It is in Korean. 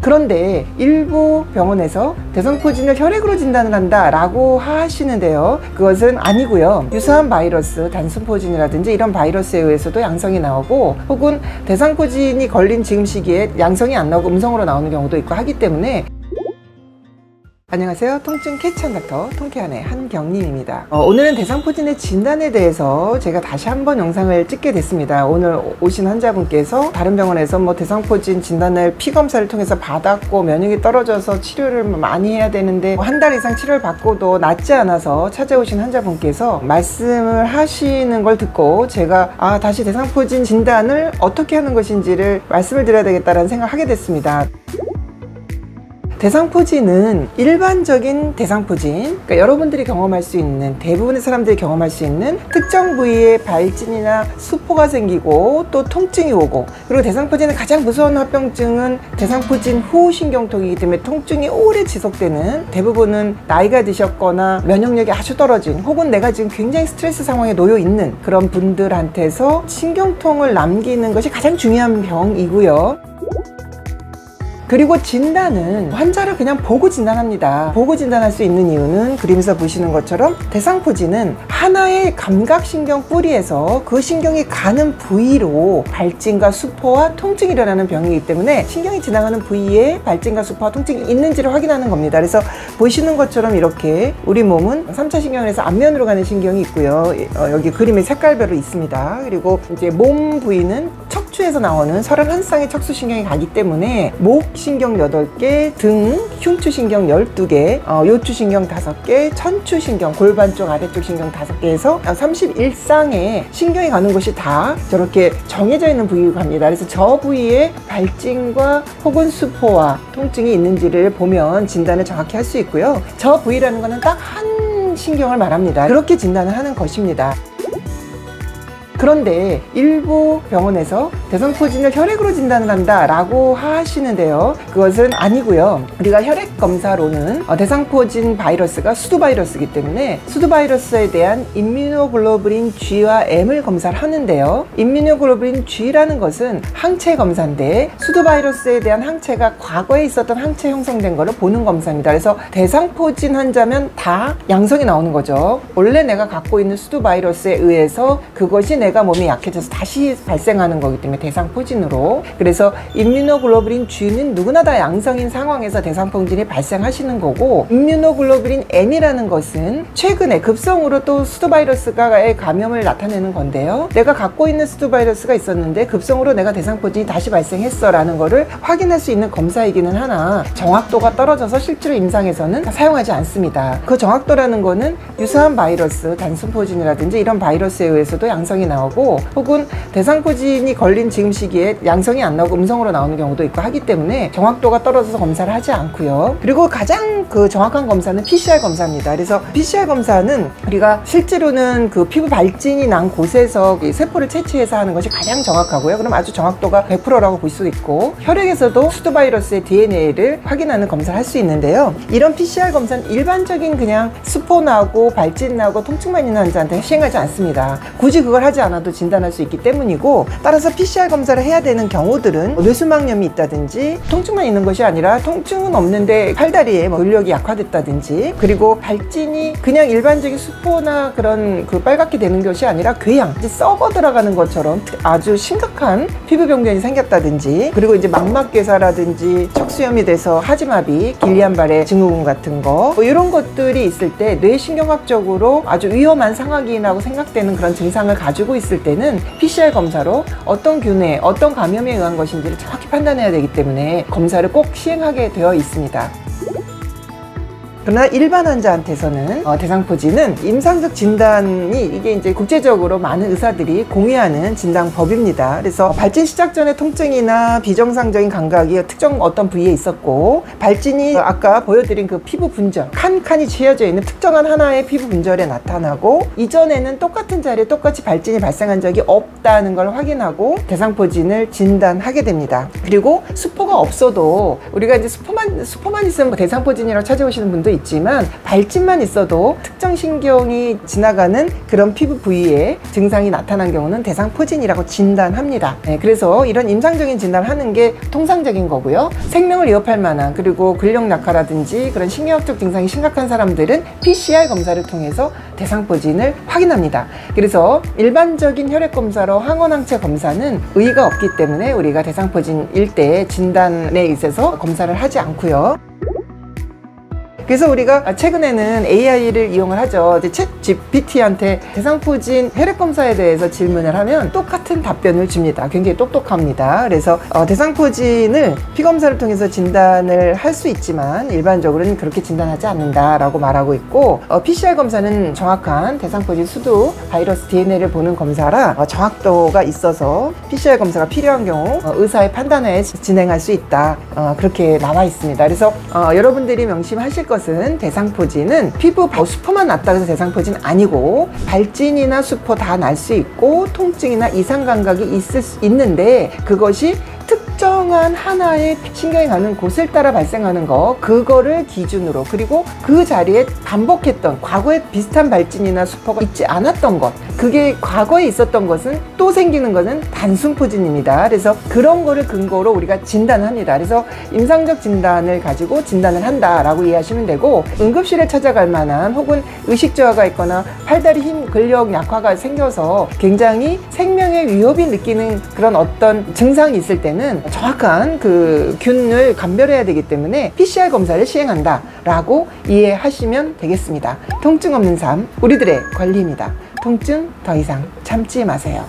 그런데 일부 병원에서 대상포진을 혈액으로 진단을 한다 라고 하시는데요, 그것은 아니고요. 유사한 바이러스, 단순포진이라든지 이런 바이러스에 의해서도 양성이 나오고, 혹은 대상포진이 걸린 지금 시기에 양성이 안 나오고 음성으로 나오는 경우도 있고 하기 때문에. 안녕하세요. 통증 캐치한 닥터 통쾌한의 한경림입니다. 오늘은 대상포진의 진단에 대해서 제가 다시 한번 영상을 찍게 됐습니다. 오늘 오신 환자분께서 다른 병원에서 대상포진 진단을 피검사를 통해서 받았고 면역이 떨어져서 치료를 많이 해야 되는데 한 달 이상 치료를 받고도 낫지 않아서 찾아오신 환자분께서 말씀을 하시는 걸 듣고 제가 다시 대상포진 진단을 어떻게 하는 것인지를 말씀을 드려야 되겠다는 생각을 하게 됐습니다. 대상포진은 일반적인 대상포진, 그러니까 여러분들이 경험할 수 있는, 대부분의 사람들이 경험할 수 있는 특정 부위에 발진이나 수포가 생기고 또 통증이 오고, 그리고 대상포진의 가장 무서운 합병증은 대상포진 후 신경통이기 때문에 통증이 오래 지속되는, 대부분은 나이가 드셨거나 면역력이 아주 떨어진, 혹은 내가 지금 굉장히 스트레스 상황에 놓여 있는 그런 분들한테서 신경통을 남기는 것이 가장 중요한 병이고요. 그리고 진단은 환자를 그냥 보고 진단합니다. 보고 진단할 수 있는 이유는 그림에서 보시는 것처럼 대상포진은 하나의 감각신경 뿌리에서 그 신경이 가는 부위로 발진과 수포와 통증이 일어나는 병이기 때문에 신경이 지나가는 부위에 발진과 수포와 통증이 있는지를 확인하는 겁니다. 그래서 보시는 것처럼 이렇게 우리 몸은 3차 신경에서 앞면으로 가는 신경이 있고요. 여기 그림에 색깔별로 있습니다. 그리고 이제 몸 부위는 척추에서 나오는 31쌍의 척수신경이 가기 때문에 목 신경 8개, 등, 흉추신경 12개, 요추신경 5개, 천추신경, 골반 쪽 아래쪽 신경 5개에서 31쌍의 신경이 가는 곳이 다 저렇게 정해져 있는 부위로 갑니다. 그래서 저 부위에 발진과 혹은 수포와 통증이 있는지를 보면 진단을 정확히 할 수 있고요. 저 부위라는 것은 딱 한 신경을 말합니다. 그렇게 진단을 하는 것입니다. 그런데 일부 병원에서 대상포진을 혈액으로 진단을 한다 라고 하시는데요, 그것은 아니고요. 우리가 혈액 검사로는 대상포진 바이러스가 수두바이러스이기 때문에 수두바이러스에 대한 임뮤노글로불린 G와 M을 검사를 하는데요, 임뮤노글로불린 G라는 것은 항체 검사인데 수두바이러스에 대한 항체가 과거에 있었던 항체 형성된 거를 보는 검사입니다. 그래서 대상포진 환자면 다 양성이 나오는 거죠. 원래 내가 갖고 있는 수두바이러스에 의해서 그것이 내가 몸이 약해져서 다시 발생하는 거기 때문에 대상포진으로. 그래서 임뮤노글로불린 G는 누구나 다 양성인 상황에서 대상포진이 발생하시는 거고, 임뮤노글로불린 M이라는 것은 최근에 급성으로 또 수두바이러스가의 감염을 나타내는 건데요, 내가 갖고 있는 수두바이러스가 있었는데 급성으로 내가 대상포진이 다시 발생했어 라는 거를 확인할 수 있는 검사이기는 하나 정확도가 떨어져서 실제로 임상에서는 사용하지 않습니다. 그 정확도라는 거는 유사한 바이러스, 단순포진이라든지 이런 바이러스에 의해서도 양성이 나오고, 혹은 대상포진이 걸린 지금 시기에 양성이 안 나오고 음성으로 나오는 경우도 있고 하기 때문에 정확도가 떨어져서 검사를 하지 않고요. 그리고 가장 정확한 검사는 PCR 검사입니다. 그래서 PCR 검사는 우리가 실제로는 그 피부 발진이 난 곳에서 세포를 채취해서 하는 것이 가장 정확하고요. 그럼 아주 정확도가 100%라고 볼 수 있고, 혈액에서도 수두바이러스의 DNA를 확인하는 검사를 할 수 있는데요, 이런 PCR 검사는 일반적인 그냥 수포 나고 발진 나고 통증만 있는 환자한테 시행하지 않습니다. 굳이 그걸 하지 않아도 진단할 수 있기 때문이고, 따라서 PCR 검사를 해야 되는 경우들은 뇌수막염이 있다든지, 통증만 있는 것이 아니라 통증은 없는데 팔다리에 근력이 약화됐다든지, 그리고 발진이 그냥 일반적인 수포나 그런 빨갛게 되는 것이 아니라 궤양, 썩어 들어가는 것처럼 아주 심각한 피부 병변이 생겼다든지, 그리고 이제 망막괴사라든지 척수염이 돼서 하지마비, 길리안바레 증후군 같은 거, 이런 것들이 있을 때 뇌신경학적으로 아주 위험한 상황이라고 생각되는 그런 증상을 가지고 있을 때는 PCR 검사로 어떤 균에 어떤 감염에 의한 것인지를 정확히 판단해야 되기 때문에 검사를 꼭 시행하게 되어 있습니다. 그러나 일반 환자한테서는 대상포진은 임상적 진단이 이게 이제 국제적으로 많은 의사들이 공유하는 진단법입니다. 그래서 발진 시작 전에 통증이나 비정상적인 감각이 특정 어떤 부위에 있었고, 발진이 아까 보여드린 그 피부 분절, 칸칸이 쥐어져 있는 특정한 하나의 피부 분절에 나타나고, 이전에는 똑같은 자리에 똑같이 발진이 발생한 적이 없다는 걸 확인하고 대상포진을 진단하게 됩니다. 그리고 수포가 없어도 우리가 이제 수포만 있으면 대상포진이라고 찾아오시는 분도 있지만 발진만 있어도 특정 신경이 지나가는 그런 피부 부위에 증상이 나타난 경우는 대상포진이라고 진단합니다. 네, 그래서 이런 임상적인 진단을 하는 게 통상적인 거고요. 생명을 위협할 만한 그리고 근력 낙하라든지 그런 신경학적 증상이 심각한 사람들은 PCR 검사를 통해서 대상포진을 확인합니다. 그래서 일반적인 혈액검사로 항원항체 검사는 의의가 없기 때문에 우리가 대상포진일 때 진단에 있어서 검사를 하지 않고요. 그래서 우리가 최근에는 AI를 이용을 하죠. 이제 챗 GPT한테 대상포진 혈액검사에 대해서 질문을 하면 똑같은 답변을 줍니다. 굉장히 똑똑합니다. 그래서 대상포진을 피검사를 통해서 진단을 할 수 있지만 일반적으로는 그렇게 진단하지 않는다라고 말하고 있고, PCR 검사는 정확한 대상포진 수두 바이러스 DNA를 보는 검사라 정확도가 있어서 PCR 검사가 필요한 경우 의사의 판단에 진행할 수 있다. 그렇게 나와 있습니다. 그래서 여러분들이 명심하실 것은 대상포진은 피부 수포만 났다 해서 대상포진 아니고 발진이나 수포 다 날 수 있고 통증이나 이상 감각이 있는데 그것이 특정한 하나의 신경이 가는 곳을 따라 발생하는 거, 그거를 기준으로, 그리고 그 자리에 반복했던 과거에 비슷한 발진이나 수포가 있지 않았던 것, 그게 과거에 있었던 것은 또 생기는 것은 단순포진입니다. 그래서 그런 거를 근거로 우리가 진단합니다. 그래서 임상적 진단을 가지고 진단을 한다라고 이해하시면 되고, 응급실에 찾아갈 만한 혹은 의식 저하가 있거나 팔다리 힘 근력 약화가 생겨서 굉장히 생명의 위협이 느끼는 그런 어떤 증상이 있을 때는 정확한 그 균을 감별해야 되기 때문에 PCR 검사를 시행한다 라고 이해하시면 되겠습니다. 통증 없는 삶, 우리들의 권리입니다. 통증 더 이상 참지 마세요.